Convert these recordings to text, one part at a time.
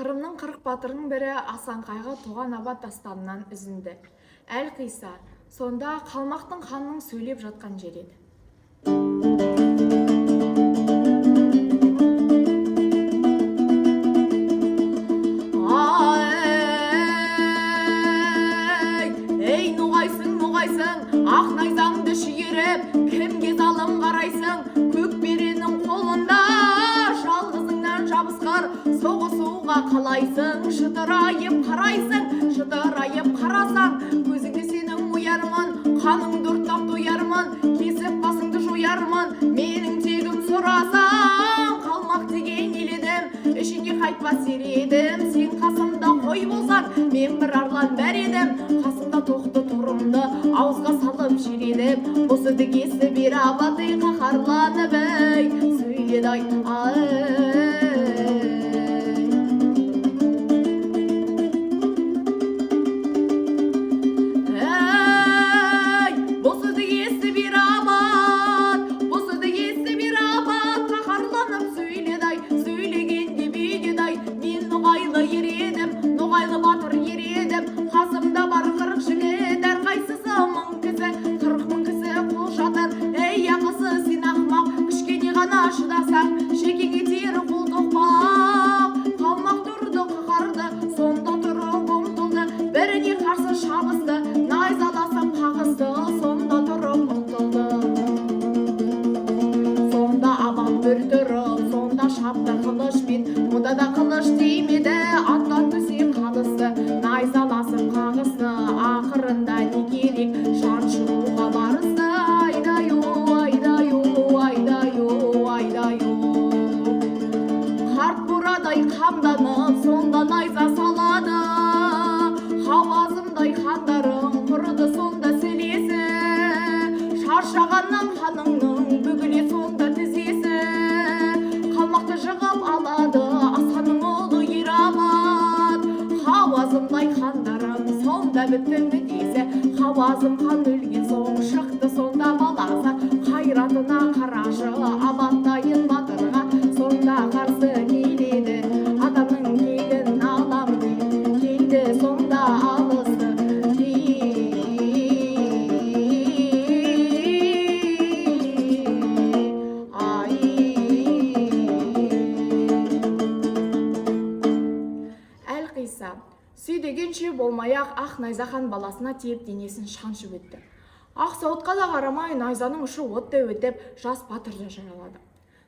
Қырымның 40 батырының бірі Асанқайғы туған абат дастанынан үзінді. Әл қиса, сонда Қалмақтың ханның сөйлеп жатқан жер еді. Ей ноғайсың, ақ найзаңды шүйіріп, кімге залым қарайсың, көк беренің қолында жалғызыңнан жабысқыр, соғысуға қалайсың, шытырайып қарасаң, көзіңді сенің оярмын, қаныңды ұрттап тоярмын, кесіп басыңды жоярмын, менің тегім сұрасаң, қалмақ деген ел едім, ішінде қайтпас ер едім, сен қасымда қой болсаң, мен бір арлан бәр едім, қасымда тоқты тұрымды ауызға салып жер едім, осы дегесі бер абадай қаһарланып сөйледі ай. Батыр ер едім, қасымда бар 40 жігіт, әрқайсысы 1000 кісі, 40 000 кісі қол жатыр. Ей ақысы сен ақымақ, кішкене ғана шыдасаң, шекеңе тиер қол тоқпақ. Қалмақ тұрды қаһарды, сонда тұрып ұмтылды, біріне қарсы шабысты, найзаласып қағысты, сонда тұрып ұмтылды. Сонда абам бір тұрып, сонда шапты қылышпен, мұнда да қылыш тимеді, аттан түсе қалысты, найзаласып қағысты, ақырында не керек, шаншыруға барысты. Айдай-ю. Қарт бурадай қамданып, сонда найза салады, хауазымдай хандарың құрыды сонда сілесі, шаршағаннан ханыңның бүгіле сонда тізесі, қалмақты жығып алады Асанның ұлы Ер-Абад. Хауазымдай хандарым сонда біттімді десе, Хауазым хан өлген соң шықты сонда баласы, қайратына қарашы абаттайын батырға, сонда қарсы келеді адамның кегін алам деп, келді сонда алысты. Сүйдегенше болмай-ақ ақ найза хан баласына тиіп денесін шаншып өтті. Ақ сауытқа да қарамай найзаның ұшы оттай өтіп, жас батырды жаралады.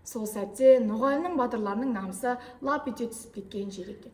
Сол сәтте Ноғайлының батырларының намысы лап ете түсіп кеткен жер екен.